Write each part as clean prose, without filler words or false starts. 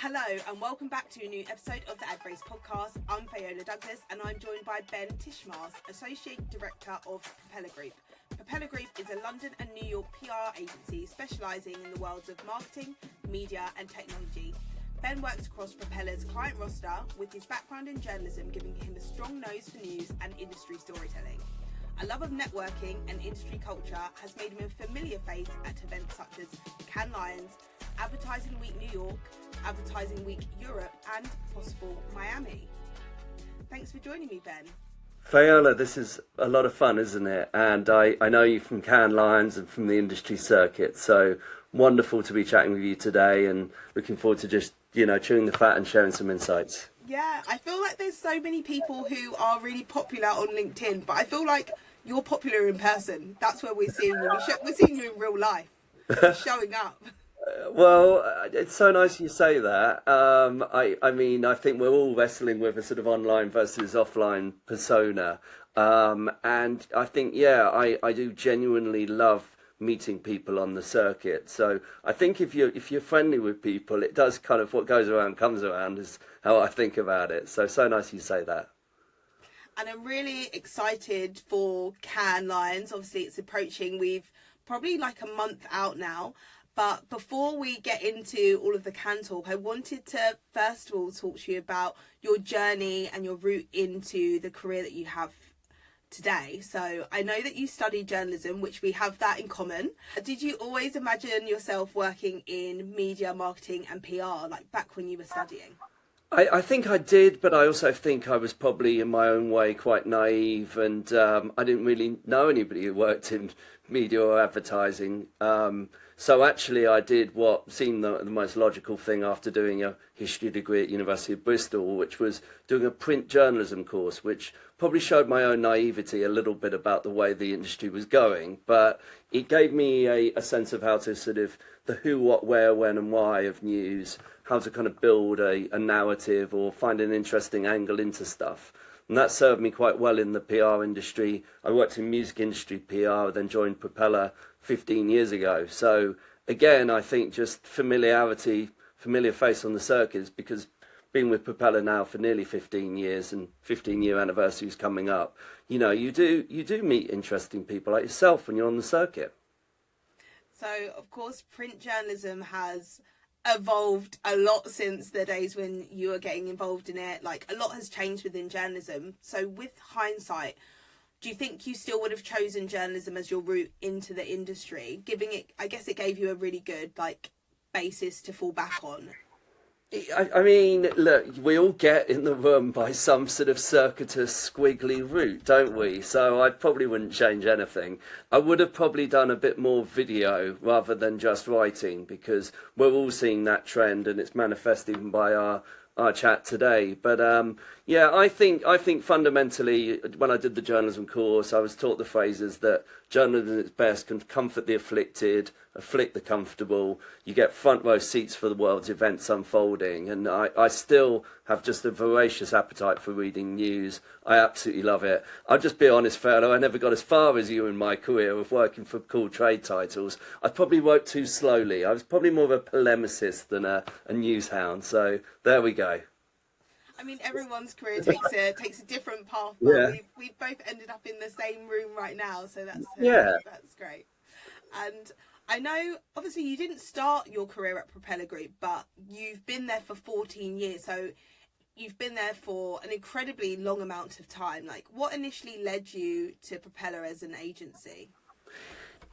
Hello and welcome back to a new episode of the Ad Race podcast. I'm Fayola Douglas and I'm joined by Ben Titchmarsh, Associate Director of Propeller Group. Propeller Group is a London and New York PR agency specialising in the worlds of marketing, media and technology. Ben works across Propeller's client roster, with his background in journalism giving him a strong nose for news and industry storytelling. A love of networking and industry culture has made him a familiar face at events such as Cannes Lions, Advertising Week New York, Advertising Week Europe and possible Miami. Thanks for joining me, Ben. Fayola, this is a lot of fun, isn't it? And I know you from Cannes Lions and from the industry circuit, so wonderful to be chatting with you today and looking forward to just, chewing the fat and sharing some insights. Yeah, I feel like there's so many people who are really popular on LinkedIn, but I feel like you're popular in person. That's where we're seeing you. We're seeing you in real life, showing up. Well, it's so nice you say that. I think we're all wrestling with a sort of online versus offline persona. And I think, I do genuinely love meeting people on the circuit. So I think if you're friendly with people, it does kind of what goes around comes around is how I think about it. So nice you say that. And I'm really excited for Cannes Lions. Obviously, it's approaching. We've probably like a month out now. But before we get into all of the Cannes talk, I wanted to first of all talk to you about your journey and your route into the career that you have today. So I know that you studied journalism, which we have that in common. Did you always imagine yourself working in media, marketing and PR, like back when you were studying? I think I did, but I also think I was probably in my own way quite naive, and I didn't really know anybody who worked in media or advertising. So actually I did what seemed the most logical thing after doing a history degree at University of Bristol, which was doing a print journalism course, which probably showed my own naivety a little bit about the way the industry was going. But it gave me a sense of how to sort of the who, what, where, when and why of news, how to kind of build a narrative or find an interesting angle into stuff. And that served me quite well in the PR industry. I worked in music industry PR, then joined Propeller 15 years ago. So again, I think just familiar face on the circuits, because being with Propeller now for nearly 15 years and 15-year anniversary is coming up, you do meet interesting people like yourself when you're on the circuit. So, of course, print journalism has evolved a lot since the days when you were getting involved in it. Like, a lot has changed within journalism. So with hindsight, do you think you still would have chosen journalism as your route into the industry, I guess it gave you a really good basis to fall back on? I mean, look, we all get in the room by some sort of circuitous, squiggly route, don't we? So I probably wouldn't change anything. I would have probably done a bit more video rather than just writing, because we're all seeing that trend and it's manifest even by our chat today. But I think fundamentally, when I did the journalism course, I was taught the phrases that journalism at its best can comfort the afflicted, afflict the comfortable. You get front row seats for the world's events unfolding, and I still have just a voracious appetite for reading news. I absolutely love it. I'll just be honest, fellow, I never got as far as you in my career of working for cool trade titles. I probably wrote too slowly. I was probably more of a polemicist than a news hound. So there we go. I mean, everyone's career takes a different path, but we've both ended up in the same room right now, so that's great. And I know, obviously, you didn't start your career at Propeller Group, but you've been there for 14 years, so you've been there for an incredibly long amount of time. Like, what initially led you to Propeller as an agency?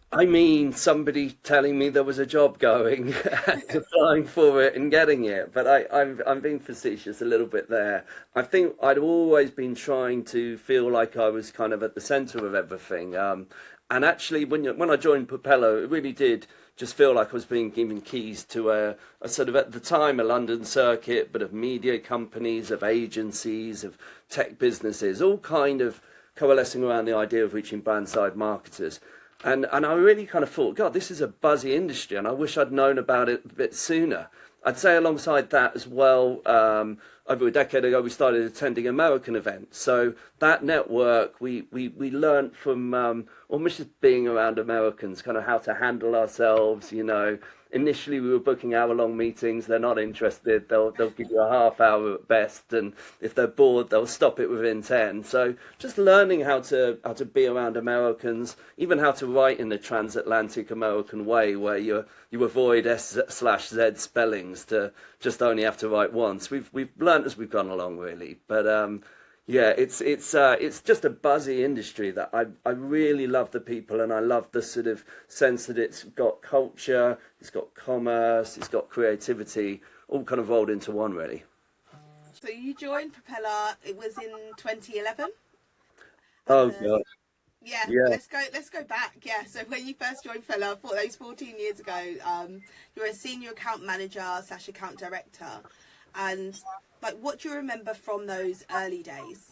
I mean, somebody telling me there was a job going and applying for it and getting it. But I'm being facetious a little bit there. I think I'd always been trying to feel like I was kind of at the centre of everything. And actually, when I joined Propeller, it really did just feel like I was being given keys to a sort of, at the time, a London circuit, but of media companies, of agencies, of tech businesses, all kind of coalescing around the idea of reaching brand-side marketers. And I really kind of thought, God, this is a buzzy industry, and I wish I'd known about it a bit sooner. I'd say alongside that as well, over a decade ago, we started attending American events. So that network, we learned from almost just being around Americans, kind of how to handle ourselves, initially we were booking hour-long meetings. They're not interested. They'll give you a half hour at best, and if they're bored, they'll stop it within 10. So just learning how to be around Americans, even how to write in the transatlantic American way, where you avoid S/Z spellings to just only have to write once. We've learned as we've gone along, really. But yeah, it's just a buzzy industry that I really love the people, and I love the sort of sense that it's got culture, it's got commerce, it's got creativity, all kind of rolled into one, really. So you joined Propeller. It was in 2011. Oh God. Yeah, Yeah. let's go back. Yeah, so when you first joined Propeller, those 14 years ago, you were a senior account manager / account director, and like, what do you remember from those early days?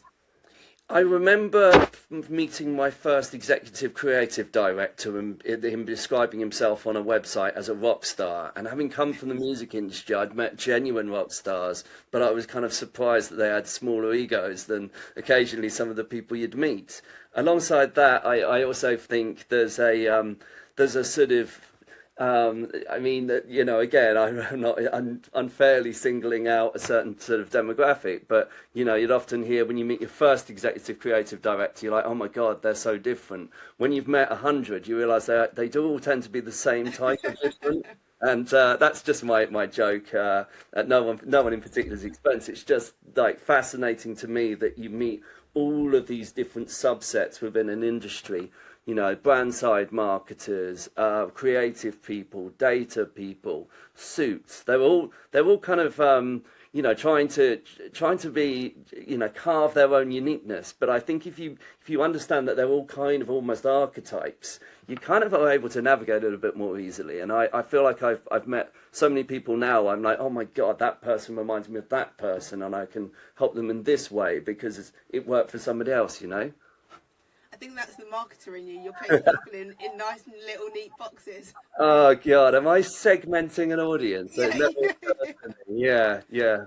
I remember meeting my first executive creative director and him describing himself on a website as a rock star. And having come from the music industry, I'd met genuine rock stars, but I was kind of surprised that they had smaller egos than occasionally some of the people you'd meet. Alongside that, I also think there's a sort of I mean, you know, again, I'm not unfairly singling out a certain sort of demographic, but, you know, you'd often hear when you meet your first executive creative director, you're like, oh my God, they're so different. When you've met 100, you realise they do all tend to be the same type of different. And that's just my joke at no one in particular's expense. It's just like fascinating to me that you meet all of these different subsets within an industry. You know, brand side marketers, creative people, data people, suits. They're all kind of you know, trying to be, you know, carve their own uniqueness. But I think if you understand that they're all kind of almost archetypes, you kind of are able to navigate it a bit more easily. And I feel like I've met so many people now. I'm like, oh my God, that person reminds me of that person, and I can help them in this way because it worked for somebody else. You know. I think that's the marketer in you. You're putting people in nice and little neat boxes. Oh God, am I segmenting an audience? Yeah. Yeah.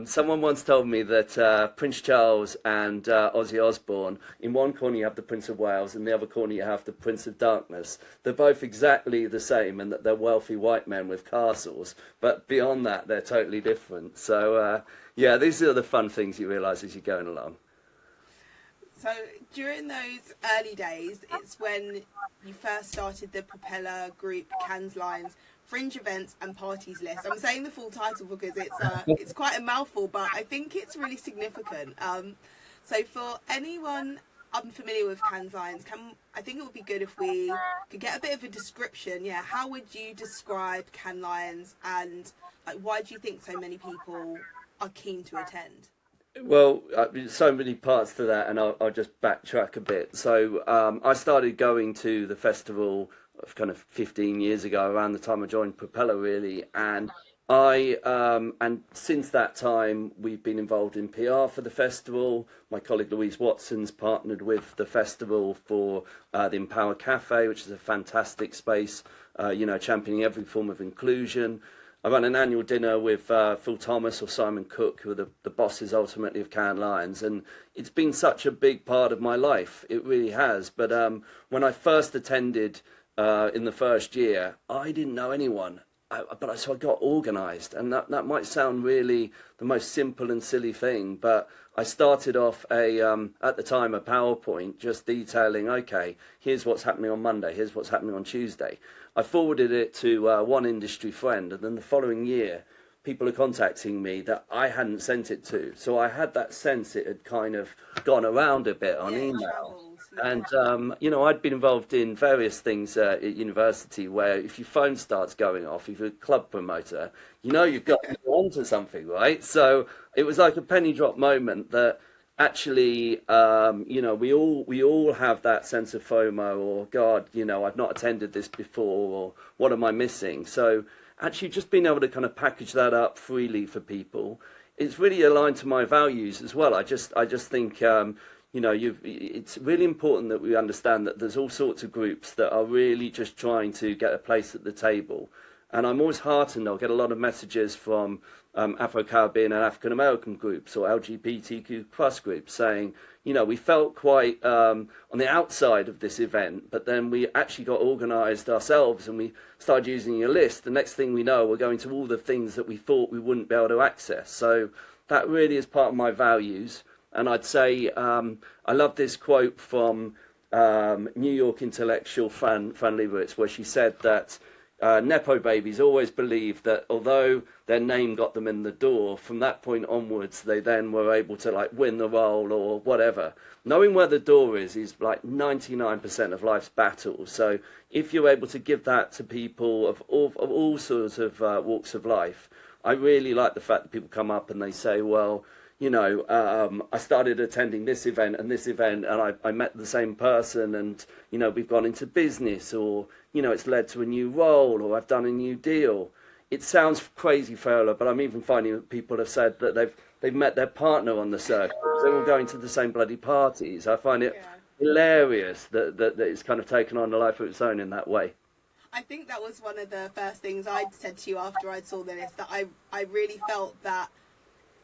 Someone once told me that Prince Charles and Ozzy Osbourne, in one corner you have the Prince of Wales, in the other corner you have the Prince of Darkness. They're both exactly the same, and that they're wealthy white men with castles, but beyond that they're totally different. So yeah, these are the fun things you realise as you're going along. So during those early days, it's when you first started the Propeller Group Cannes Lions Fringe Events and Parties list. I'm saying the full title because it's quite a mouthful, but I think it's really significant. So for anyone unfamiliar with Cannes Lions, I think it would be good if we could get a bit of a description. Yeah, how would you describe Cannes Lions, and like, why do you think so many people are keen to attend? Well, so many parts to that, and I'll just backtrack a bit. So I started going to the festival kind of 15 years ago, around the time I joined Propeller, really, and and since that time we've been involved in PR for the festival. My colleague Louise Watson's partnered with the festival for the Empower Cafe, which is a fantastic space, you know, championing every form of inclusion. I run an annual dinner with Phil Thomas or Simon Cook, who are the bosses ultimately of Cannes Lions, and it's been such a big part of my life. It really has. But when I first attended in the first year, I didn't know anyone. So I got organised, and that might sound really the most simple and silly thing, but I started off at the time a PowerPoint just detailing, okay, here's what's happening on Monday, here's what's happening on Tuesday. I forwarded it to one industry friend, and then the following year people are contacting me that I hadn't sent it to. So I had that sense it had kind of gone around a bit on email. And, you know, I'd been involved in various things at university where if your phone starts going off, if you're a club promoter, you know you've got to go on to something, right? So it was like a penny drop moment that actually, you know, we all have that sense of FOMO, or, God, you know, I've not attended this before, or what am I missing? So actually just being able to kind of package that up freely for people, it's really aligned to my values as well. I just think... you know, it's really important that we understand that there's all sorts of groups that are really just trying to get a place at the table. And I'm always heartened. I'll get a lot of messages from Afro-Caribbean and African-American groups or LGBTQ plus groups saying, we felt quite on the outside of this event, but then we actually got organised ourselves and we started using your list. The next thing we know, we're going to all the things that we thought we wouldn't be able to access. So that really is part of my values. And I'd say I love this quote from New York intellectual Fran Lebowitz, where she said that Nepo babies always believed that although their name got them in the door, from that point onwards, they then were able to win the role or whatever. Knowing where the door is like 99% of life's battles. So if you're able to give that to people of all sorts of walks of life, I really like the fact that people come up and they say, well, I started attending this event and I met the same person and, we've gone into business or, it's led to a new role or I've done a new deal. It sounds crazy, Fayola, but I'm even finding that people have said that they've met their partner on the circuit. They're all going to the same bloody parties. I find it hilarious that it's kind of taken on a life of its own in that way. I think that was one of the first things I'd said to you after I saw the list, that I really felt that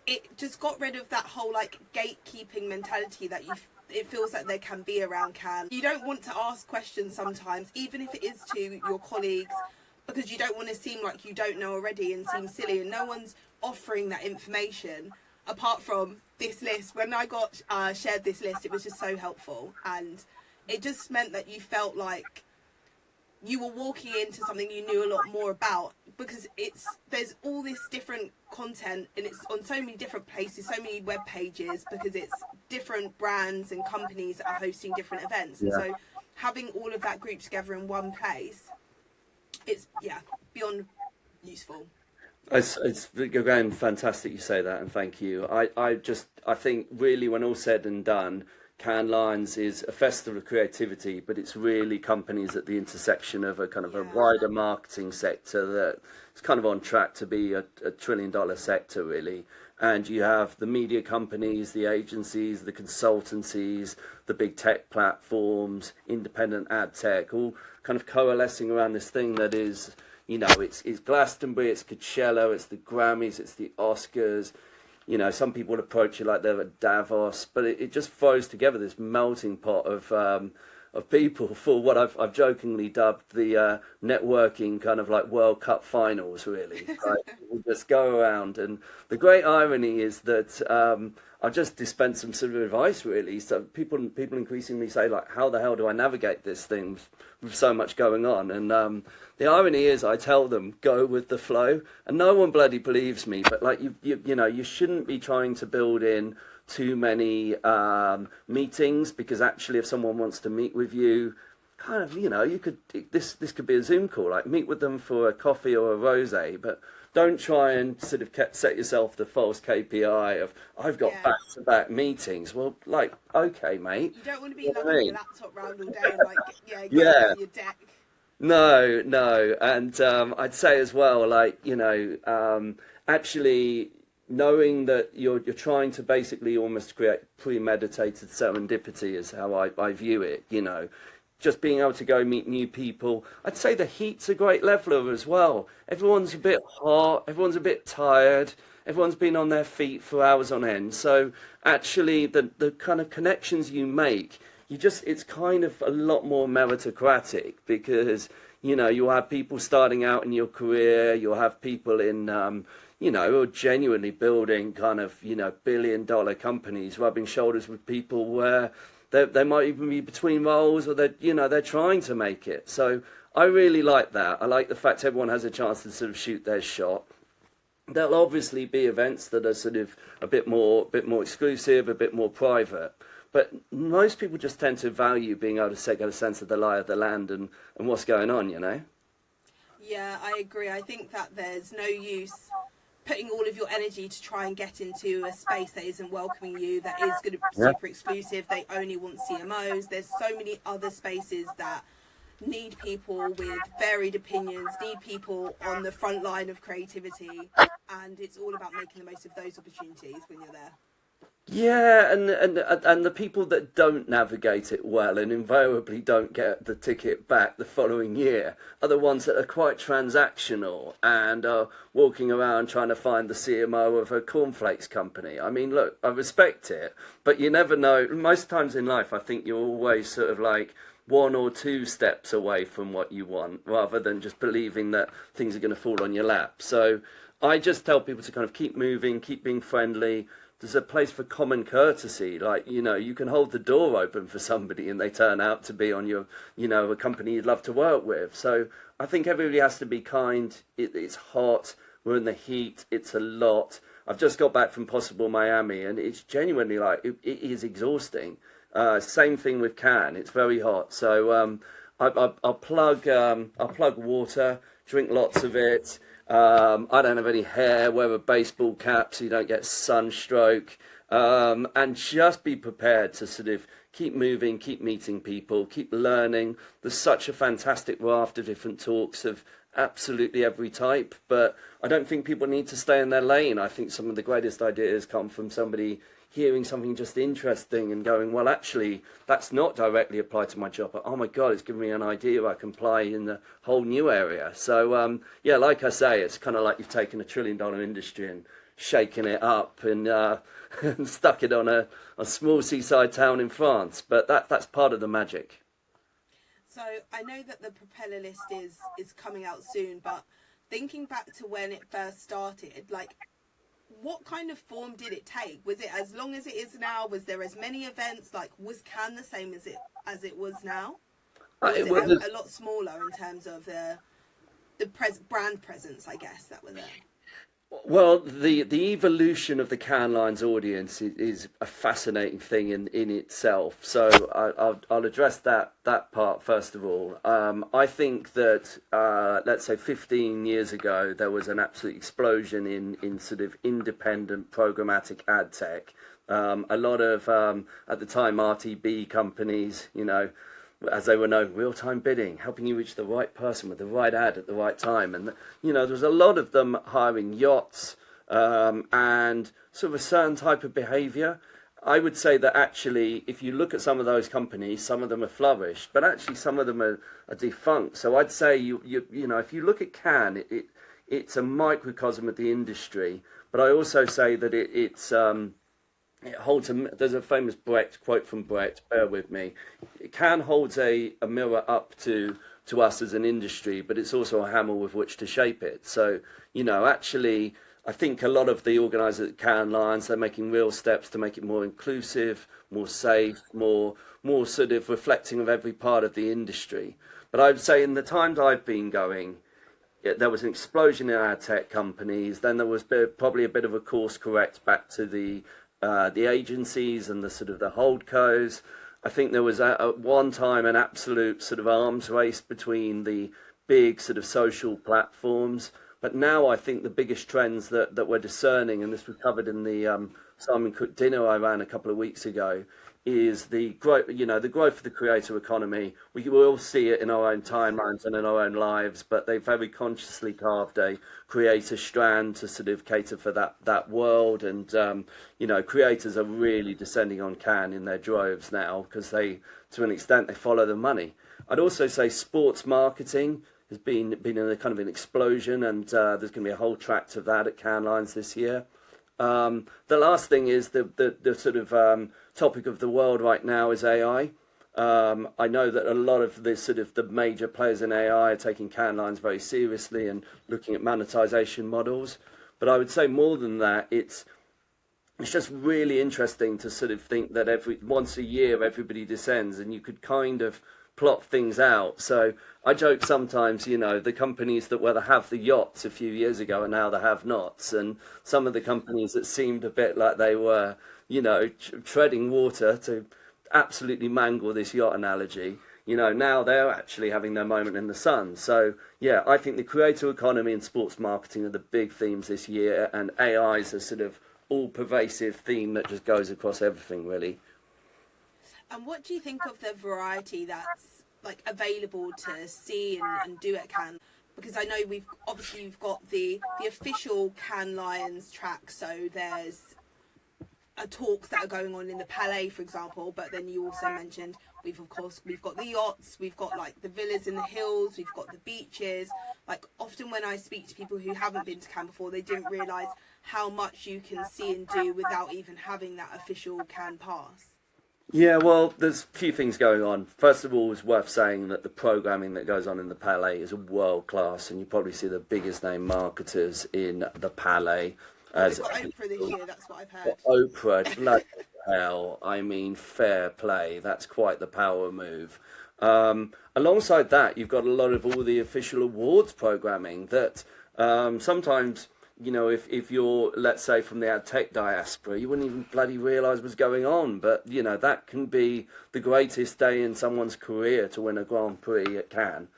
it just got rid of that whole gatekeeping mentality that it feels like there can be around Cannes. You don't want to ask questions sometimes, even if it is to your colleagues, because you don't want to seem like you don't know already and seem silly, and no one's offering that information apart from this list. When I got shared this list, it was just so helpful, and it just meant that you felt like you were walking into something you knew a lot more about, because there's all this different content and it's on so many different places, so many web pages, because it's different brands and companies that are hosting different events. And so having all of that group together in one place, it's beyond useful. It's again fantastic you say that, and thank you. I think really when all said and done, Cannes Lions is a festival of creativity, but it's really companies at the intersection of a kind of a wider marketing sector that is kind of on track to be a $1 trillion sector, really. And you have the media companies, the agencies, the consultancies, the big tech platforms, independent ad tech, all kind of coalescing around this thing that is, it's Glastonbury, it's Coachella, it's the Grammys, it's the Oscars. Some people would approach it like they're at Davos, but it just throws together this melting pot of people for what I've jokingly dubbed the networking kind of World Cup finals, really. We just go around, and the great irony is that I'll just dispense some sort of advice, really. So people increasingly say, how the hell do I navigate this thing with so much going on? And the irony is, I tell them, go with the flow, and no one bloody believes me. But you shouldn't be trying to build in too many meetings, because actually, if someone wants to meet with you, kind of, you could this could be a Zoom call, meet with them for a coffee or a rosé, but don't try and sort of set yourself the false KPI of I've got back-to-back meetings. Well, okay, mate. You don't want to be lugging your laptop round all day and get out your deck. No, and I'd say as well, actually knowing that you're trying to basically almost create premeditated serendipity is how I view it. Just being able to go meet new people. I'd say the heat's a great leveler as well. Everyone's a bit hot, everyone's a bit tired, everyone's been on their feet for hours on end. So actually the kind of connections you make, it's kind of a lot more meritocratic, because, you'll have people starting out in your career, you'll have people in, who are genuinely building kind of, billion-dollar companies, rubbing shoulders with people where they might even be between roles, or they're trying to make it. So I really like that. I like the fact everyone has a chance to sort of shoot their shot. There'll obviously be events that are sort of a bit more exclusive, a bit more private. But most people just tend to value being able to get a sense of the lie of the land and what's going on, Yeah, I agree. I think that there's no use putting all of your energy to try and get into a space that isn't welcoming you, that is going to be super exclusive. They only want CMOs. There's so many other spaces that need people with varied opinions, need people on the front line of creativity, and it's all about making the most of those opportunities when you're there. Yeah, and the people that don't navigate it well and invariably don't get the ticket back the following year are the ones that are quite transactional and are walking around trying to find the CMO of a cornflakes company. I mean, look, I respect it, but you never know. Most times in life, I think you're always sort of like one or two steps away from what you want, rather than just believing that things are going to fall on your lap. So I just tell people to kind of keep moving, keep being friendly. There's a place for common courtesy. Like, you can hold the door open for somebody and they turn out to be on your, a company you'd love to work with. So I think everybody has to be kind. It's hot. We're in the heat. It's a lot. I've just got back from Possible Miami, and it's genuinely like, it is exhausting. Same thing with Cannes. It's very hot. So I'll plug water, drink lots of it. I don't have any hair, wear a baseball cap so you don't get sunstroke, and just be prepared to sort of keep moving, keep meeting people, keep learning. There's such a fantastic raft of different talks of absolutely every type, but I don't think people need to stay in their lane. I think some of the greatest ideas come from somebody hearing something just interesting and going, well, actually, that's not directly applied to my job, but oh my God, it's given me an idea I can apply in a whole new area. So, yeah, like I say, it's kind of like you've taken $1 trillion industry and shaken it up and, and stuck it on a small seaside town in France. But that's part of the magic. So I know that the Propeller list is coming out soon, but thinking back to when it first started, like, what kind of form did it take? Was it as long as it is now? Was there as many events? Like, was Cannes the same as it was now? Or was it a lot smaller in terms of the brand presence, I guess, that was there? Well, the evolution of the Cannes Lions audience is a fascinating thing in itself. So I'll address that part first of all. I think that let's say 15 years ago there was an absolute explosion in sort of independent programmatic ad tech. A lot of at the time RTB companies, as they were known, real-time bidding, helping you reach the right person with the right ad at the right time. And, there was a lot of them hiring yachts and sort of a certain type of behavior. I would say that actually, if you look at some of those companies, some of them have flourished, but actually some of them are defunct. So I'd say, if you look at Cannes, it's a microcosm of the industry. But I also say that it holds there's a famous Brecht quote from Brecht, bear with me. Cannes holds a mirror up to us as an industry, but it's also a hammer with which to shape it. So, actually, I think a lot of the organisers at Cannes Lions, they're making real steps to make it more inclusive, more safe, more sort of reflecting of every part of the industry. But I would say in the times I've been going, there was an explosion in ad tech companies. Then there was probably a bit of a course correct back to the agencies and the sort of the holdcos. I think there was at one time an absolute sort of arms race between the big sort of social platforms. But now I think the biggest trends that we're discerning, and this was covered in the Simon Cook dinner I ran a couple of weeks ago, is the growth, the growth of the creator economy. We will see it in our own timelines and in our own lives, but they very consciously carved a creator strand to sort of cater for that world. And, creators are really descending on Cannes in their droves now because to an extent, they follow the money. I'd also say sports marketing has been in a kind of an explosion, and there's going to be a whole tract of that at Cannes Lions this year. The last thing is the sort of topic of the world right now is AI. I know that a lot of the major players in AI are taking Cannes Lions very seriously and looking at monetization models. But I would say more than that, it's just really interesting to sort of think that once a year everybody descends, and you could kind of plot things out. So I joke sometimes, the companies that were the have the yachts a few years ago are now the have-nots, and some of the companies that seemed a bit like they were, treading water, to absolutely mangle this yacht analogy, now they're actually having their moment in the sun. So yeah, I think the creator economy and sports marketing are the big themes this year, and AI is a sort of all-pervasive theme that just goes across everything, really. And what do you think of the variety that's like available to see and do at Cannes? Because I know you've got the official Cannes Lions track, so there's talks that are going on in the Palais, for example. But then you also mentioned we've got the yachts, we've got like the villas in the hills, we've got the beaches. Like often when I speak to people who haven't been to Cannes before, they didn't realise how much you can see and do without even having that official Cannes pass. Yeah, well, there's a few things going on. First of all, it's worth saying that the programming that goes on in the Palais is world class, and you probably see the biggest name marketers in the Palais. We've got Oprah this year, that's what I've heard. Oprah, bloody hell, I mean, fair play. That's quite the power move. Alongside that, you've got a lot of all the official awards programming that sometimes, you know, if you're, let's say, from the ad tech diaspora, you wouldn't even bloody realise was going on. But, you know, that can be the greatest day in someone's career to win a Grand Prix at Cannes.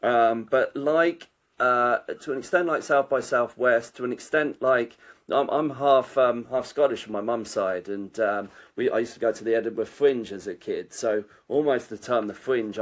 But like, to an extent like South by Southwest, to an extent like, I'm half Scottish on my mum's side, and I used to go to the Edinburgh Fringe as a kid. So almost the term the Fringe,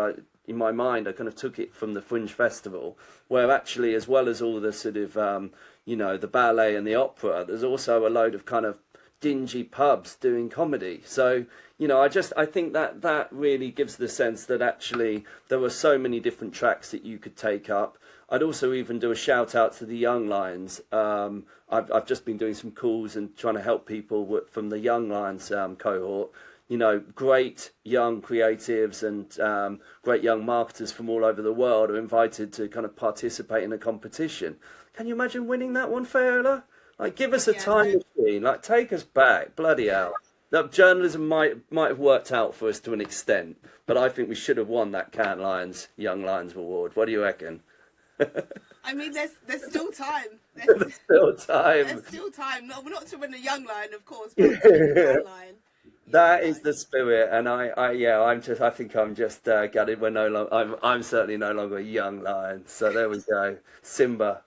in my mind, I kind of took it from the Fringe Festival, where actually, as well as all the sort of, you know, the ballet and the opera, there's also a load of kind of dingy pubs doing comedy. So, you know, I think that really gives the sense that actually there were so many different tracks that you could take up. I'd also even do a shout out to the Young Lions. I've just been doing some calls and trying to help people from the Young Lions cohort. You know, great young creatives and great young marketers from all over the world are invited to kind of participate in a competition. Can you imagine winning that one, Fayola? Like, give us a time machine. Like, take us back. Bloody hell. Now, journalism might have worked out for us to an extent, but I think we should have won that Cannes Lions Young Lions Award. What do you reckon? I mean, there's still time. There's still time. There's still time. No, not to win a Young Lion, of course, but to win a Cannes Lion. That is the spirit, and I think I'm just gutted. We're no longer. I'm certainly no longer a young lion. So there we go, Simba.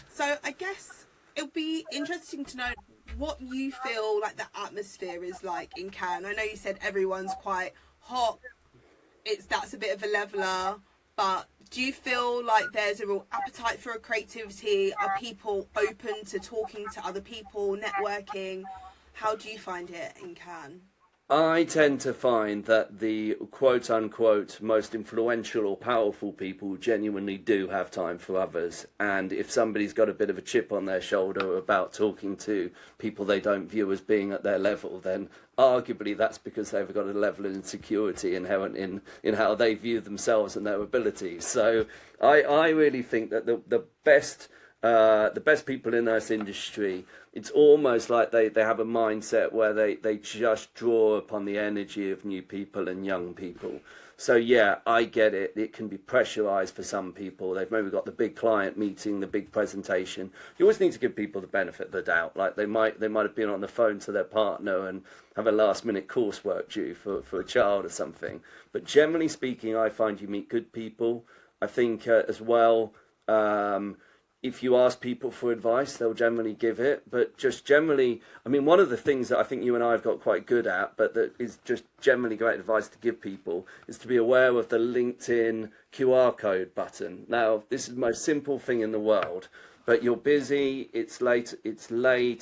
So I guess it'll be interesting to know what you feel like the atmosphere is like in Cannes. I know you said everyone's quite hot. That's a bit of a leveler, but do you feel like there's a real appetite for creativity? Are people open to talking to other people, networking? How do you find it in Cannes? I tend to find that the quote-unquote most influential or powerful people genuinely do have time for others. And if somebody's got a bit of a chip on their shoulder about talking to people they don't view as being at their level, then arguably that's because they've got a level of insecurity inherent in how they view themselves and their abilities. So I really think that the best people in this industry, it's almost like they have a mindset where they just draw upon the energy of new people and young people. So yeah, I get it. It can be pressurized for some people. They've maybe got the big client meeting, the big presentation. You always need to give people the benefit of the doubt. Like they might have been on the phone to their partner and have a last minute coursework due for a child or something. But generally speaking, I find you meet good people. I think as well, if you ask people for advice, they'll generally give it. But just generally, I mean, one of the things that I think you and I have got quite good at, but that is just generally great advice to give people, is to be aware of the LinkedIn QR code button. Now, this is the most simple thing in the world, but you're busy, it's late,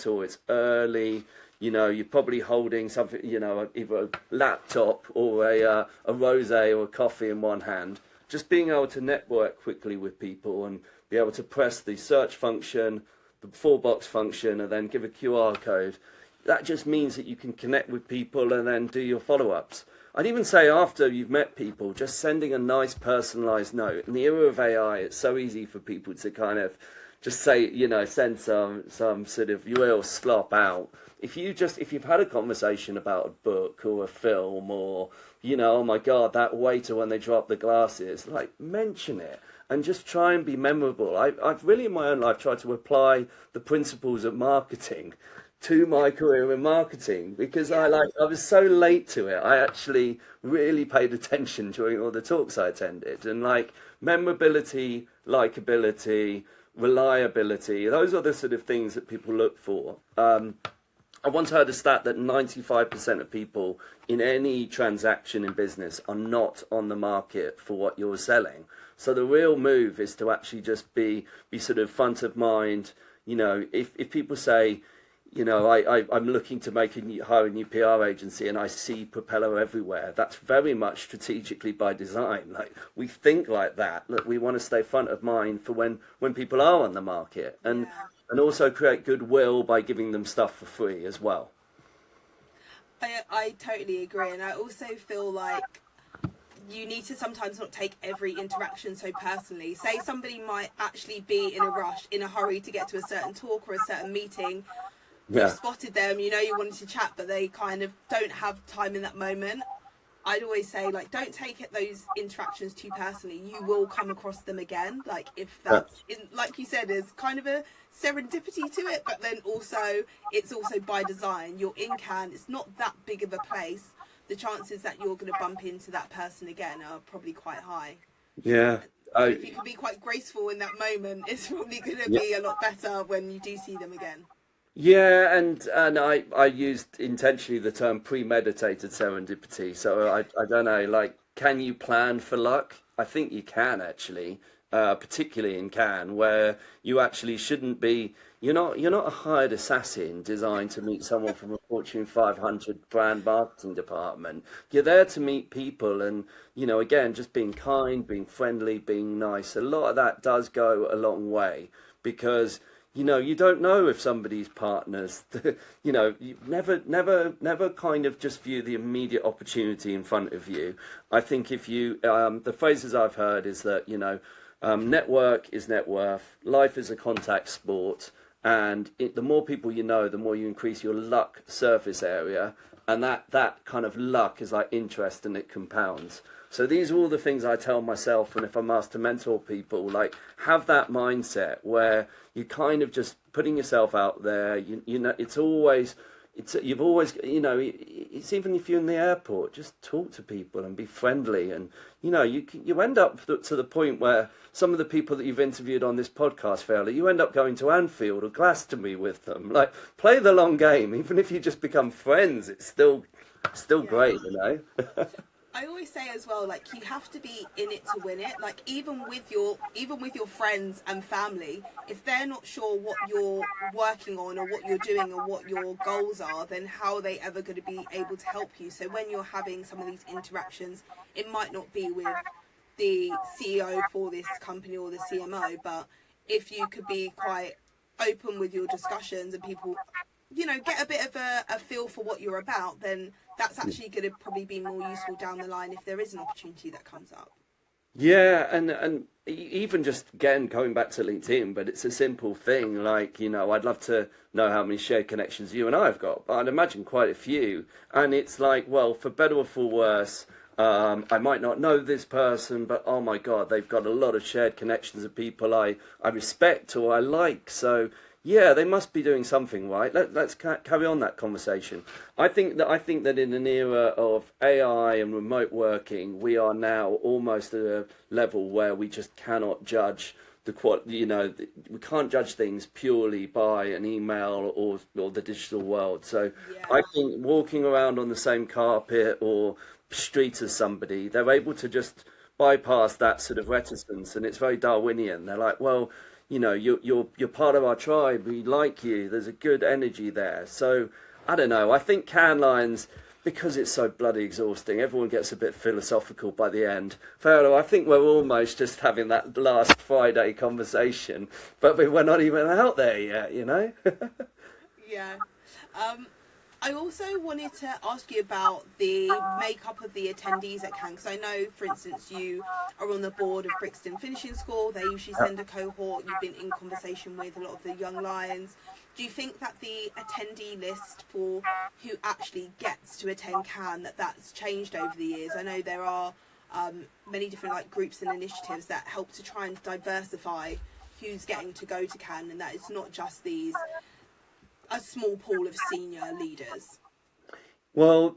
or it's early. You know, you're probably holding something, you know, either a laptop or a rosé or a coffee in one hand. Just being able to network quickly with people and be able to press the search function, the 4-box function, and then give a QR code. That just means that you can connect with people and then do your follow-ups. I'd even say after you've met people, just sending a nice personalised note. In the era of AI, it's so easy for people to kind of just say, you know, send some sort of real slop out. If you've had a conversation about a book or a film or, you know, oh my God, that waiter when they drop the glasses, like, mention it. And just try and be memorable. I've really in my own life tried to apply the principles of marketing to my career in marketing because I was so late to it. I actually really paid attention during all the talks I attended. And like memorability, likability, reliability, those are the sort of things that people look for. I once heard a stat that 95% of people in any transaction in business are not on the market for what you're selling. So the real move is to actually just be sort of front of mind. You know, if people say, I'm looking to hire a new PR agency, and I see Propeller everywhere. That's very much strategically by design. Like, we think like that. Look, we want to stay front of mind for when people are on the market, and also create goodwill by giving them stuff for free as well. I totally agree, and I also feel like you need to sometimes not take every interaction so personally. Say somebody might actually be in a rush, in a hurry to get to a certain talk or a certain meeting. You've spotted them, you wanted to chat, but they kind of don't have time in that moment. I'd always say, like, don't take those interactions too personally. You will come across them again. Like, if that's, like you said, there's kind of a serendipity to it, but then also, it's also by design. You're in Cannes, it's not that big of a place. The chances that you're going to bump into that person again are probably quite high. Yeah. So if you can be quite graceful in that moment, it's probably going to be a lot better when you do see them again. Yeah, and I used intentionally the term premeditated serendipity. So I don't know, like, can you plan for luck? I think you can, actually, particularly in Cannes, where you actually shouldn't be. You're not a hired assassin designed to meet someone from a Fortune 500 brand marketing department. You're there to meet people, and again, just being kind, being friendly, being nice. A lot of that does go a long way, because you don't know if somebody's partners. You never kind of just view the immediate opportunity in front of you. I think if you, the phrases I've heard is that network is net worth, life is a contact sport, and the more people you know, the more you increase your luck surface area, and that kind of luck is like interest, and it compounds. So these are all the things I tell myself, and if I'm asked to mentor people, like, have that mindset where you're kind of just putting yourself out there. You've always, it's even if you're in the airport, just talk to people and be friendly. And, you end up to the point where some of the people that you've interviewed on this podcast, Fayola, you end up going to Anfield or Glastonbury with them. Like, play the long game. Even if you just become friends, it's still great, I always say as well, like, you have to be in it to win it. Like, even with your friends and family, if they're not sure what you're working on or what you're doing or what your goals are, then how are they ever going to be able to help you? So when you're having some of these interactions, it might not be with the CEO for this company or the CMO, but if you could be quite open with your discussions and people, get a bit of a feel for what you're about, then that's actually going to probably be more useful down the line if there is an opportunity that comes up. Yeah, and even just, again, going back to LinkedIn, but it's a simple thing. Like, I'd love to know how many shared connections you and I have got, but I'd imagine quite a few. And it's like, well, for better or for worse, I might not know this person, but oh my God, they've got a lot of shared connections of people I respect or I like. So yeah, they must be doing something right. Let's carry on that conversation. I think that in an era of AI and remote working, we are now almost at a level where we just cannot judge we can't judge things purely by an email or the digital world. So I think walking around on the same carpet or street as somebody, they're able to just bypass that sort of reticence, and it's very Darwinian. They're like, well, you're part of our tribe. We like you. There's a good energy there. So I don't know. I think Cannes Lions, because it's so bloody exhausting, everyone gets a bit philosophical by the end. Fayola, I think we're almost just having that last Friday conversation, but we're not even out there yet, Yeah. I also wanted to ask you about the makeup of the attendees at Cannes, because I know, for instance, you are on the board of Brixton Finishing School. They usually send a cohort. You've been in conversation with a lot of the young lions. Do you think that the attendee list for who actually gets to attend Cannes, that's changed over the years? I know there are many different groups and initiatives that help to try and diversify who's getting to go to Cannes, and that it's not just a small pool of senior leaders. Well,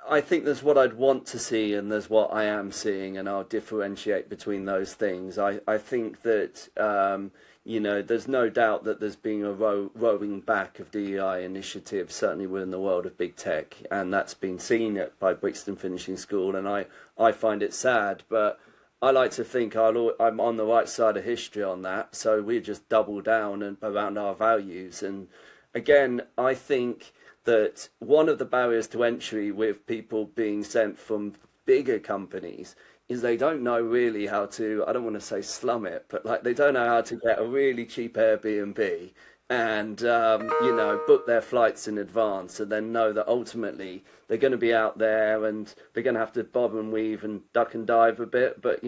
I think there's what I'd want to see and there's what I am seeing, and I'll differentiate between those things. I think that, there's no doubt that there's been a rowing back of DEI initiatives, certainly within the world of big tech, and that's been seen by Brixton Finishing School, and I find it sad, but I like to think I'm on the right side of history on that, so we just double down around our values, and again, I think that one of the barriers to entry with people being sent from bigger companies is they don't know really how to, I don't want to say slum it, but like they don't know how to get a really cheap Airbnb and, book their flights in advance and then know that ultimately they're going to be out there and they're going to have to bob and weave and duck and dive a bit. But,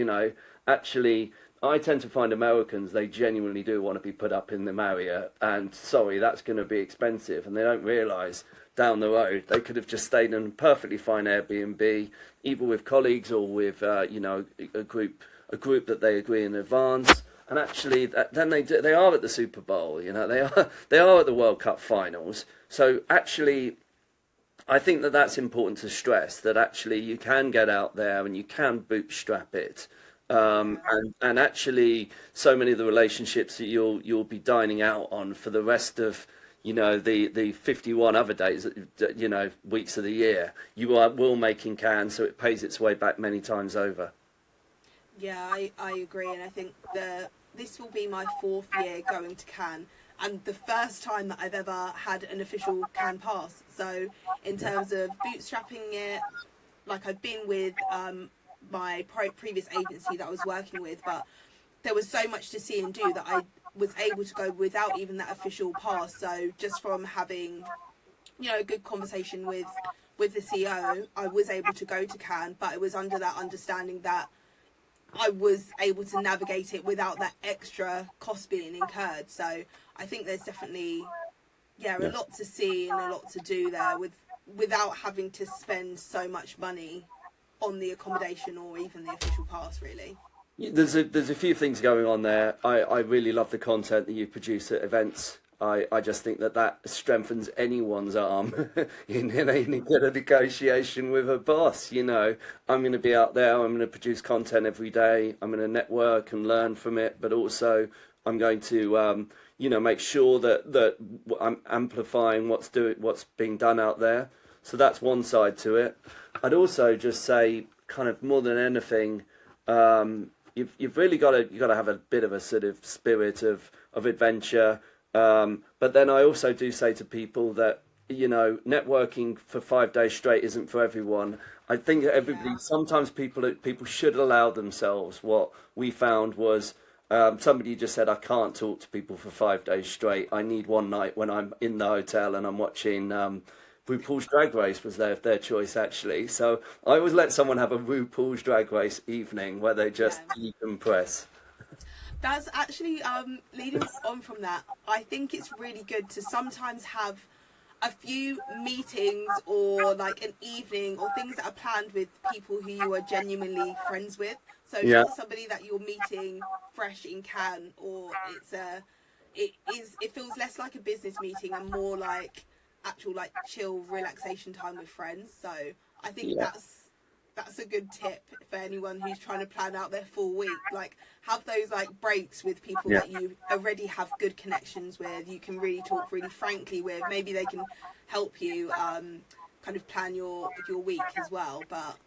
actually, I tend to find Americans, they genuinely do want to be put up in the Marriott, and sorry, that's going to be expensive, and they don't realise down the road they could have just stayed in a perfectly fine Airbnb, either with colleagues or with a group that they agree in advance, and actually then they are at the Super Bowl, they are at the World Cup finals. So actually, I think that that's important to stress, that actually you can get out there and you can bootstrap it. And actually, so many of the relationships that you'll be dining out on for the rest of, the 51 other days, weeks of the year, you will make in Cannes, so it pays its way back many times over. Yeah, I agree, and I think this will be my 4th year going to Cannes, and the first time that I've ever had an official Cannes pass. So in terms of bootstrapping it, like I've been with my previous agency that I was working with, but there was so much to see and do that I was able to go without even that official pass. So just from having, a good conversation with the CEO, I was able to go to Cannes, but it was under that understanding that I was able to navigate it without that extra cost being incurred. So I think there's definitely, a lot to see and a lot to do there without having to spend so much money on the accommodation or even the official pass, really. There's a few things going on there. I really love the content that you produce at events. I just think that strengthens anyone's arm in any kind of negotiation with a boss. I'm going to be out there, I'm going to produce content every day, I'm going to network and learn from it, but also I'm going to make sure that I'm amplifying what's being done out there. So that's one side to it. I'd also just say, kind of more than anything, you've really got to have a bit of a sort of spirit of adventure. But then I also do say to people that, networking for 5 days straight isn't for everyone. I think that sometimes people should allow themselves. What we found was somebody just said, I can't talk to people for 5 days straight. I need one night when I'm in the hotel and I'm watching RuPaul's Drag Race was their choice, actually. So I always let someone have a RuPaul's Drag Race evening where they just decompress. That's actually, leading on from that, I think it's really good to sometimes have a few meetings or like an evening or things that are planned with people who you are genuinely friends with. So not somebody that you're meeting fresh in Cannes, or it feels less like a business meeting and more like actual like chill relaxation time with friends. So I think that's a good tip for anyone who's trying to plan out their full week. Like, have those like breaks with people that you already have good connections with, you can really talk really frankly with. Maybe they can help you kind of plan your week as well. But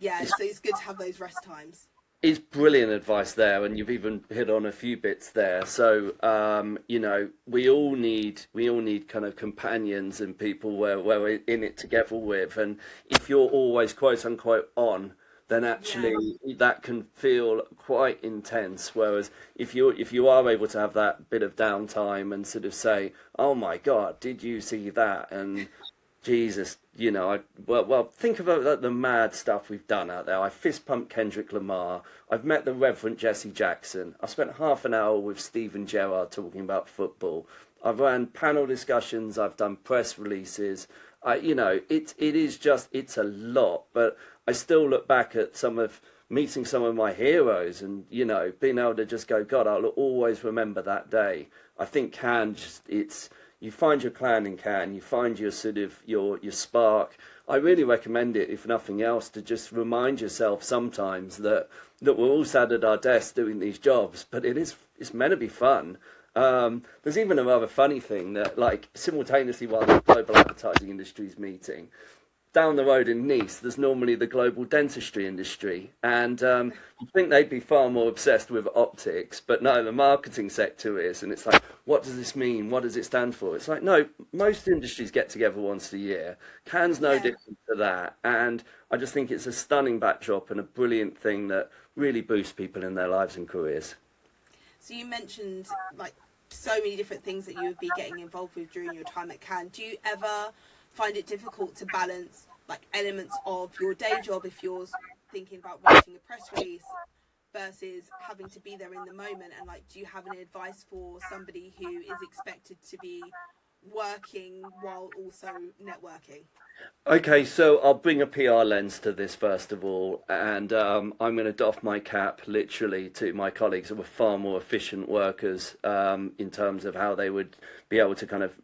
so it's good to have those rest times. It's brilliant advice there, and you've even hit on a few bits there. So, we all need kind of companions and people where we're in it together with. And if you're always quote unquote on, then actually that can feel quite intense. Whereas if you are able to have that bit of downtime and sort of say, oh my God, did you see that? And Jesus, think about the mad stuff we've done out there. I fist pumped Kendrick Lamar. I've met the Reverend Jesse Jackson. I spent half an hour with Steven Gerrard talking about football. I've ran panel discussions. I've done press releases. It's a lot. But I still look back at meeting some of my heroes and, being able to just go, God, I'll always remember that day. I think you find your clan in Cannes, you find your sort of your spark. I really recommend it, if nothing else, to just remind yourself sometimes that we're all sat at our desks doing these jobs, but it's meant to be fun. There's even a rather funny thing that, like, simultaneously while the global advertising industry's meeting, down the road in Nice, there's normally the global dentistry industry. And you think they'd be far more obsessed with optics, but no, the marketing sector is. And it's like, what does this mean? What does it stand for? It's like, no, most industries get together once a year. Cannes no different to that. And I just think it's a stunning backdrop and a brilliant thing that really boosts people in their lives and careers. So you mentioned like so many different things that you would be getting involved with during your time at Cannes. Do you ever find it difficult to balance like elements of your day job if you're thinking about writing a press release versus having to be there in the moment? And like, do you have any advice for somebody who is expected to be working while also networking? Okay, so I'll bring a PR lens to this first of all, and I'm going to doff my cap literally to my colleagues who were far more efficient workers in terms of how they would be able to kind of,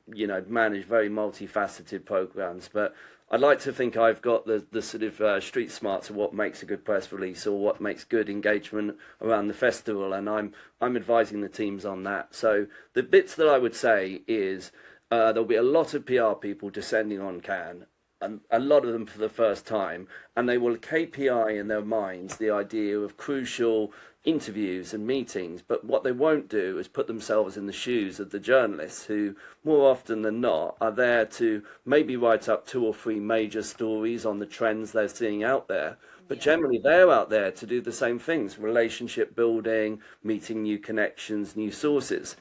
manage very multifaceted programs. But I'd like to think I've got the sort of street smarts of what makes a good press release or what makes good engagement around the festival, and I'm advising the teams on that. So the bits that I would say is there'll be a lot of PR people descending on Cannes, and a lot of them for the first time, and they will KPI in their minds the idea of crucial interviews and meetings, but what they won't do is put themselves in the shoes of the journalists who, more often than not, are there to maybe write up 2 or 3 major stories on the trends they're seeing out there. But generally they're out there to do the same things: relationship building, meeting new connections, new sources.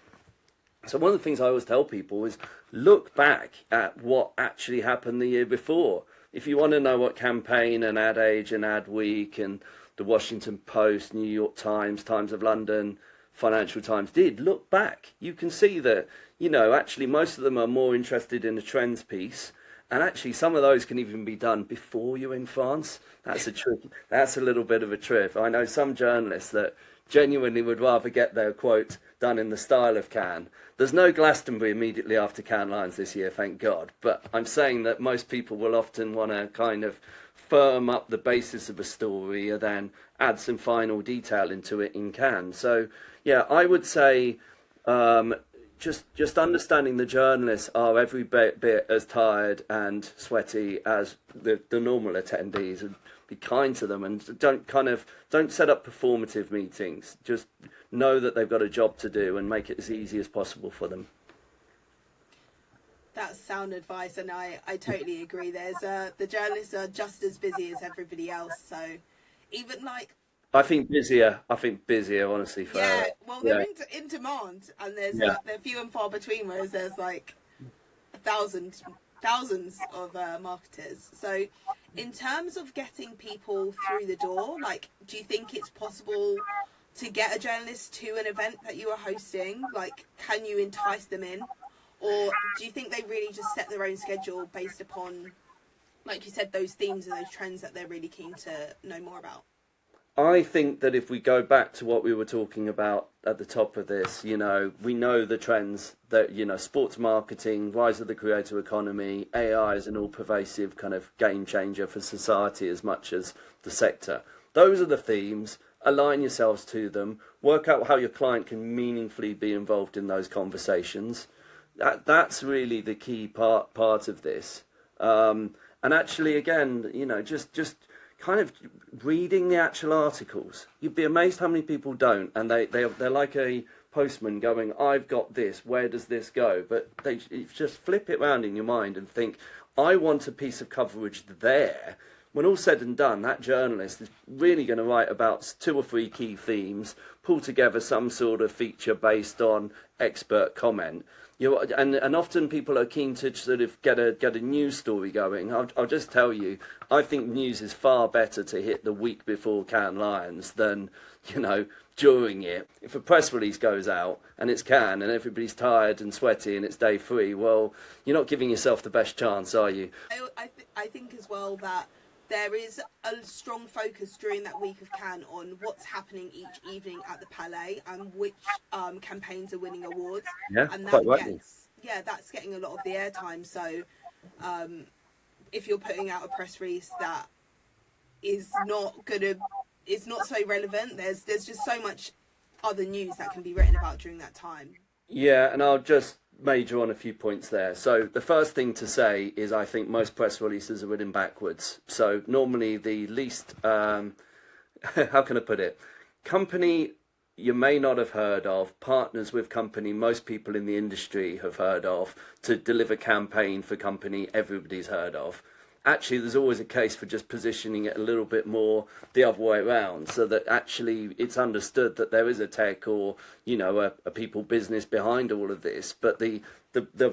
So one of the things I always tell people is look back at what actually happened the year before. If you want to know what Campaign and Ad Age and Ad Week and the Washington Post, New York Times, Times of London, Financial Times did, look back. You can see that, actually most of them are more interested in a trends piece. And actually some of those can even be done before you're in France. That's a trick. That's a little bit of a trick. I know some journalists that genuinely would rather get their quote done in the style of Cannes. There's no Glastonbury immediately after Cannes Lions this year, thank God. But I'm saying that most people will often want to kind of firm up the basis of a story and then add some final detail into it in Cannes. So, yeah, I would say just understanding the journalists are every bit as tired and sweaty as the normal attendees, and be kind to them, and don't set up performative meetings. Just know that they've got a job to do and make it as easy as possible for them. That's sound advice, and I totally agree. The journalists are just as busy as everybody else, so even like I think busier, honestly. They're in demand, and they're few and far between, whereas there's like thousands of marketers. So in terms of getting people through the door, like, do you think it's possible to get a journalist to an event that you are hosting? Like, can you entice them in? Or do you think they really just set their own schedule based upon, like you said, those themes and those trends that they're really keen to know more about? I think that if we go back to what we were talking about at the top of this, we know the trends that, sports marketing, rise of the creator economy, AI is an all-pervasive kind of game changer for society as much as the sector. Those are the themes. Align yourselves to them. Work out how your client can meaningfully be involved in those conversations. That's really the key part of this. And actually, again, just kind of reading the actual articles. You'd be amazed how many people don't, and they're like a postman going, I've got this, where does this go? But they just flip it around in your mind and think, I want a piece of coverage there. When all said and done, that journalist is really going to write about 2 or 3 key themes, pull together some sort of feature based on expert comment. And often people are keen to sort of get a news story going. I'll just tell you, I think news is far better to hit the week before Cannes Lions than, during it. If a press release goes out and it's Cannes and everybody's tired and sweaty and it's day 3, well, you're not giving yourself the best chance, are you? I think as well that there is a strong focus during that week of Cannes on what's happening each evening at the Palais and which campaigns are winning awards. Yeah, and quite rightly. That's getting a lot of the airtime. So if you're putting out a press release that is not so relevant, there's just so much other news that can be written about during that time. Yeah, and I'll just major on a few points there. So the first thing to say is I think most press releases are written backwards. So normally the least, how can I put it? Company you may not have heard of, partners with company most people in the industry have heard of, to deliver campaign for company everybody's heard of. Actually, there's always a case for just positioning it a little bit more the other way around, so that actually it's understood that there is a tech or, you know, a people business behind all of this. But the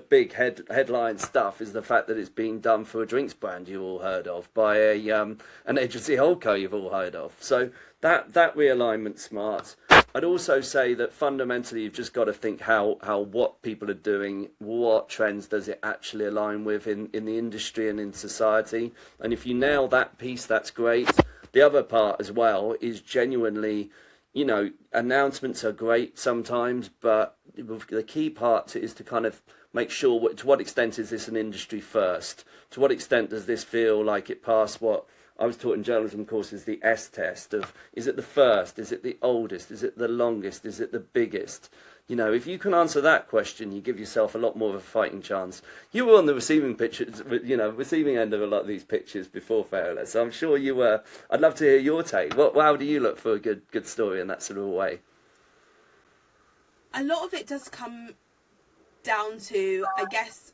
big headline stuff is the fact that it's being done for a drinks brand you've all heard of, by an agency holdco you've all heard of. So that realignment's smart. I'd also say that fundamentally you've just got to think how what people are doing, what trends does it actually align with in the industry and in society. And if you nail that piece, that's great. The other part as well is genuinely, you know, announcements are great sometimes, but the key part is to kind of make sure to what extent is this an industry first? To what extent does this feel like it passed what I was taught in journalism courses, the S test of, is it the first, is it the oldest, is it the longest, is it the biggest? You know, if you can answer that question, you give yourself a lot more of a fighting chance. You were on the receiving end of a lot of these pitches before, Fayola, so I'm sure you were. I'd love to hear your take. How do you look for a good story in that sort of way? A lot of it does come down to, I guess,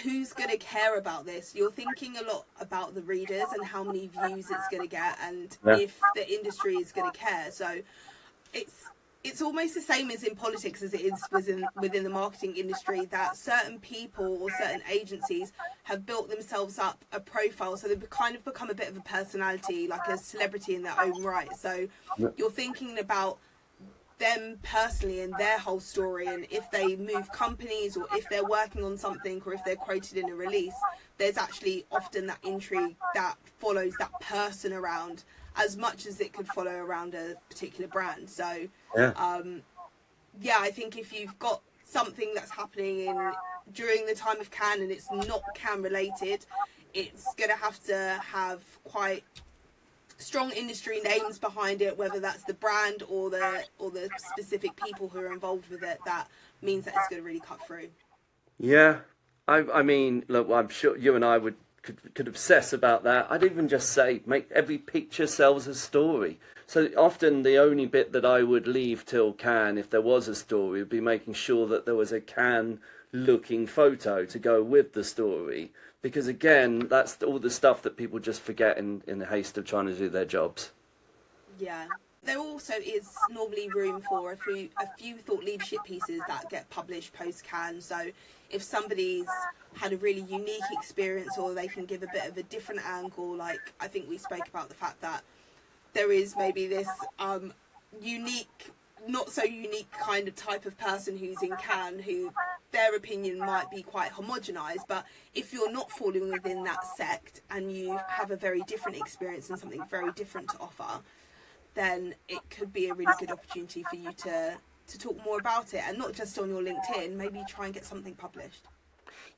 who's going to care about this. You're thinking a lot about the readers and how many views it's going to get, and if the industry is going to care. So it's almost the same as in politics as it is within the marketing industry, that certain people or certain agencies have built themselves up a profile, so they've kind of become a bit of a personality, like a celebrity in their own right. So you're thinking about them personally and their whole story, and if they move companies or if they're working on something or if they're quoted in a release, there's actually often that intrigue that follows that person around as much as it could follow around a particular brand. So I think if you've got something that's happening during the time of Cannes and it's not Cannes related, it's going to have quite strong industry names behind it, whether that's the brand or the specific people who are involved with it. That means that it's going to really cut through. Yeah, I mean, look, I'm sure you and I could obsess about that. I'd even just say make every picture sells a story. So often the only bit that I would leave till Cannes, if there was a story, would be making sure that there was a Cannes looking photo to go with the story. Because again, that's all the stuff that people just forget in the haste of trying to do their jobs. Yeah. There also is normally room for a few thought leadership pieces that get published post-Cannes. So if somebody's had a really unique experience, or they can give a bit of a different angle, like I think we spoke about the fact that there is maybe this unique, not so unique kind of type of person who's in Cannes, who their opinion might be quite homogenized, but if you're not falling within that sect and you have a very different experience and something very different to offer, then it could be a really good opportunity for you to talk more about it, and not just on your LinkedIn, maybe try and get something published.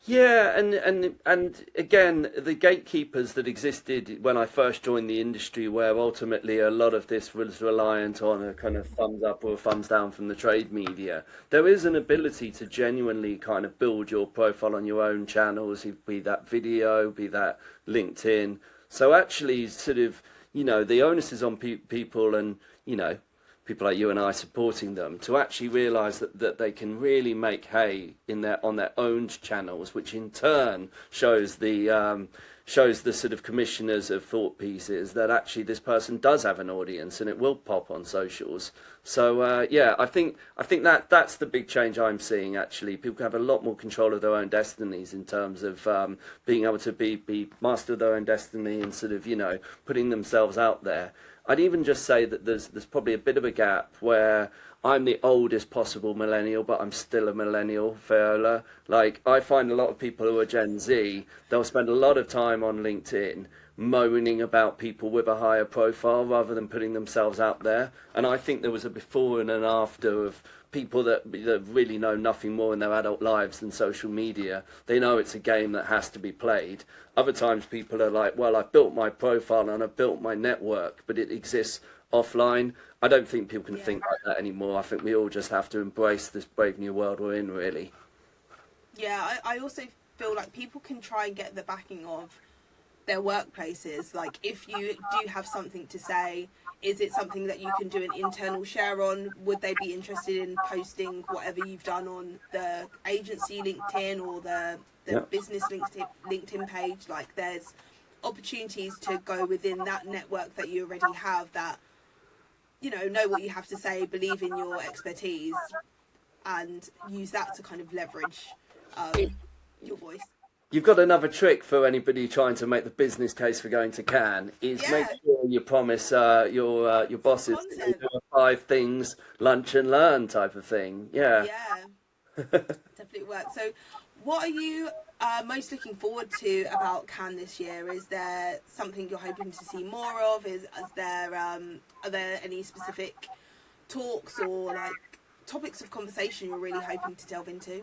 Yeah, and again, the gatekeepers that existed when I first joined the industry, where ultimately a lot of this was reliant on a kind of thumbs up or a thumbs down from the trade media, there is an ability to genuinely kind of build your profile on your own channels, be that video, be that LinkedIn. So actually sort of, you know, the onus is on people, and, you know, people like you and I supporting them to actually realise that they can really make hay on their own channels, which in turn shows the sort of commissioners of thought pieces that actually this person does have an audience and it will pop on socials. So I think that's the big change I'm seeing. Actually, people have a lot more control of their own destinies in terms of being able to be master of their own destiny and sort of, you know, putting themselves out there. I'd even just say that there's probably a bit of a gap where I'm the oldest possible millennial, but I'm still a millennial, Fayola. Like, I find a lot of people who are Gen Z, they'll spend a lot of time on LinkedIn moaning about people with a higher profile rather than putting themselves out there. And I think there was a before and an after of people that really know nothing more in their adult lives than social media. They know it's a game that has to be played. Other times people are like, well, I've built my profile and I've built my network, but it exists offline. I don't think people can think like that anymore. I think we all just have to embrace this brave new world we're in, really. Yeah, I also feel like people can try and get the backing of their workplaces. Like, if you do have something to say, is it something that you can do an internal share on? Would they be interested in posting whatever you've done on the agency LinkedIn or the Yeah. business LinkedIn page? Like, there's opportunities to go within that network that you already have, that, you know what you have to say, believe in your expertise, and use that to kind of leverage your voice. You've got another trick for anybody trying to make the business case for going to Cannes, is make Yeah, sure you promise your bosses that you content. do a 5 things lunch and learn type of thing. Yeah. Yeah, definitely works. So, what are you most looking forward to about Cannes this year? Is there something you're hoping to see more of? Is there are there any specific talks or like topics of conversation you're really hoping to delve into?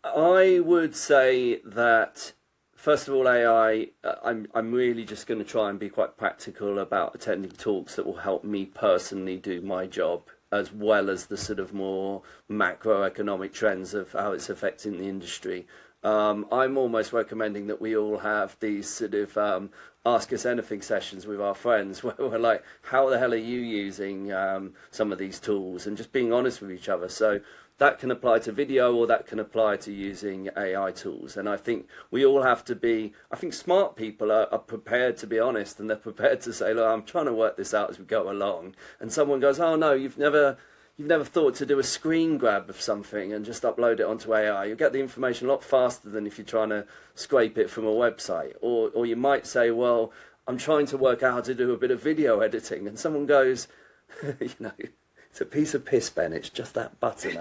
I would say that first of all, AI. I'm really just going to try and be quite practical about attending talks that will help me personally do my job, as well as the sort of more macroeconomic trends of how it's affecting the industry. I'm almost recommending that we all have these sort of ask us anything sessions with our friends where we're like, how the hell are you using some of these tools, and just being honest with each other. So that can apply to video, or that can apply to using AI tools. And I think we all have to be, I think smart people are prepared to be honest, and they're prepared to say, look, I'm trying to work this out as we go along. And someone goes, oh no, you've never thought to do a screen grab of something and just upload it onto AI. You'll get the information a lot faster than if you're trying to scrape it from a website. Or you might say, well, I'm trying to work out how to do a bit of video editing. And someone goes, it's a piece of piss, Ben. It's just that button.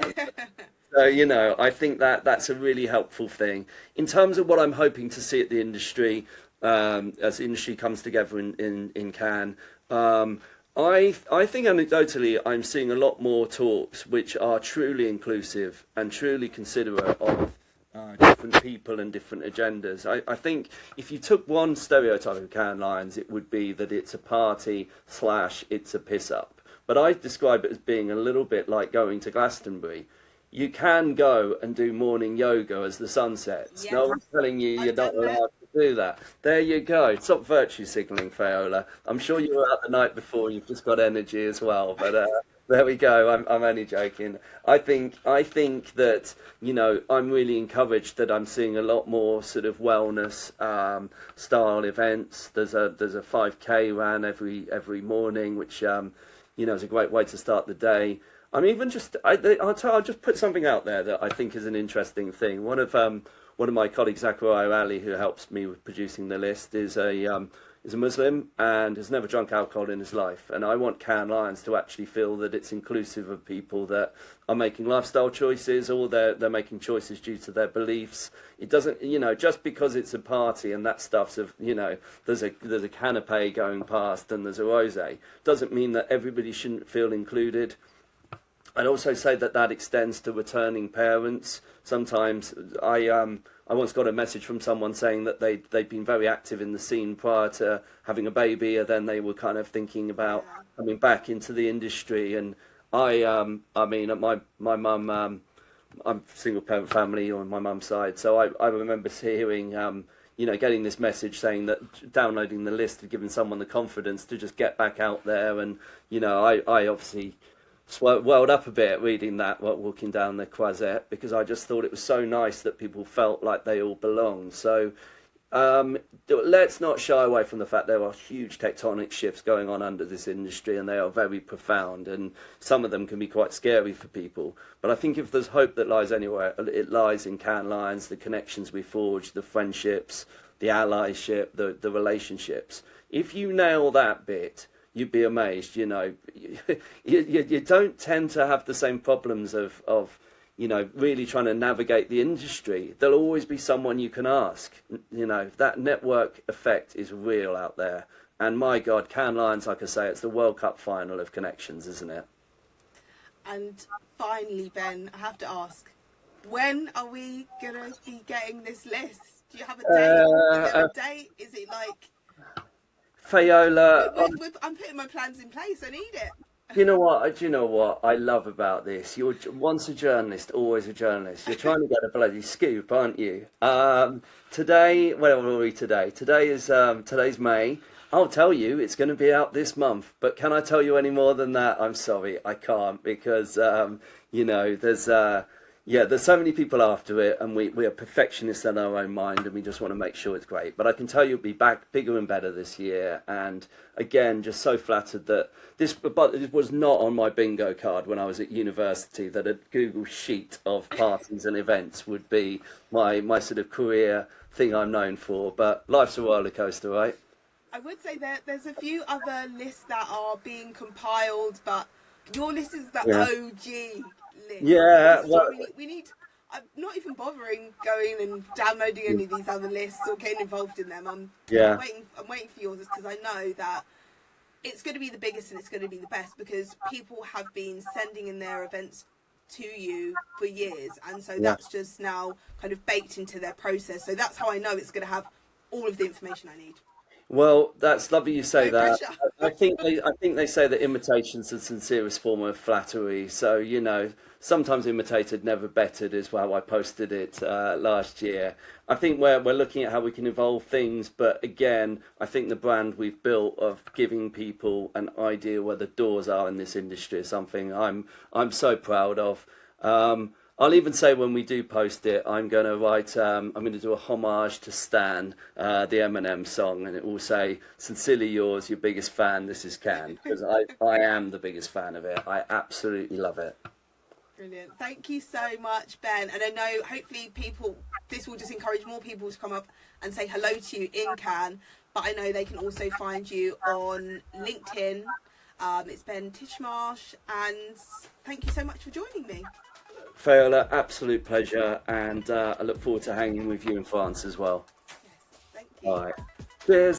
So, I think that's a really helpful thing. In terms of what I'm hoping to see at the industry, as the industry comes together in Cannes, I think anecdotally I'm seeing a lot more talks which are truly inclusive and truly considerate of different people and different agendas. I think if you took one stereotype of Cannes Lions, it would be that it's a party / it's a piss up. But I describe it as being a little bit like going to Glastonbury. You can go and do morning yoga as the sun sets. Yes. No one's telling you you're I've not done that. allowed to do that. There you go. Stop virtue signalling, Fayola. I'm sure you were out the night before. You've just got energy as well. But there we go. I'm only joking. I think that I'm really encouraged that I'm seeing a lot more sort of wellness style events. There's a 5K ran every morning, which is a great way to start the day. I'm even just I'll just put something out there that I think is an interesting thing. One of my colleagues, Zachariah Ali, who helps me with producing the list, is a Muslim and has never drunk alcohol in his life. And I want Cannes Lions to actually feel that it's inclusive of people that are making lifestyle choices, or they're making choices due to their beliefs. It doesn't, just because it's a party and that stuff's there's a canapé going past and there's a rosé, doesn't mean that everybody shouldn't feel included. I'd also say that extends to returning parents. Sometimes I once got a message from someone saying that they'd been very active in the scene prior to having a baby, and then they were kind of thinking about coming back into the industry. And my mum, I'm a single parent family on my mum's side, so I remember hearing getting this message saying that downloading the list had given someone the confidence to just get back out there. And I obviously swelled up a bit reading that, walking down the Croisette, because I just thought it was so nice that people felt like they all belonged. So let's not shy away from the fact there are huge tectonic shifts going on under this industry, and they are very profound, and some of them can be quite scary for people. But I think if there's hope that lies anywhere, it lies in Cannes Lions, the connections we forge, the friendships, the allyship, the relationships. If you nail that bit, you'd be amazed. You don't tend to have the same problems of really trying to navigate the industry. There'll always be someone you can ask. That network effect is real out there. And my God, Cannes Lions, like I say, it's the World Cup final of connections, isn't it? And finally, Ben, I have to ask, when are we going to be getting this list? Do you have a date? Is there a date? Is it like... Fayola... I'm putting my plans in place. I need it. You know what? Do you know what I love about this? You're once a journalist, always a journalist. You're trying to get a bloody scoop, aren't you? Today, where are we today? Today's May. I'll tell you, it's going to be out this month. But can I tell you any more than that? I'm sorry, I can't because there's so many people after it, and we are perfectionists in our own mind, and we just want to make sure it's great. But I can tell you it'll be back bigger and better this year. And again, just so flattered that it was not on my bingo card when I was at university, that a Google sheet of parties and events would be my sort of career thing I'm known for. But life's a roller coaster, right? I would say there's a few other lists that are being compiled, but your list is the OG list. Yeah, well, we need. I'm not even bothering going and downloading any of these other lists or getting involved in them. I'm waiting for yours because I know that it's going to be the biggest and it's going to be the best because people have been sending in their events to you for years, and so that's just now kind of baked into their process. So that's how I know it's going to have all of the information I need. Well, that's lovely you say that. Pressure. I think they say that imitation's the sincerest form of flattery. So, sometimes imitated, never bettered is how I posted it last year. I think we're looking at how we can evolve things, but again, I think the brand we've built of giving people an idea where the doors are in this industry is something I'm so proud of. I'll even say when we do post it, I'm going to do a homage to Stan, the Eminem song, and it will say, "Sincerely yours, your biggest fan, this is Can," because I am the biggest fan of it. I absolutely love it. Brilliant. Thank you so much, Ben. And I know hopefully this will just encourage more people to come up and say hello to you in Cannes, but I know they can also find you on LinkedIn. It's Ben Titchmarsh, and thank you so much for joining me. Fayola, absolute pleasure, and I look forward to hanging with you in France as well. Yes, thank you. All right. Cheers.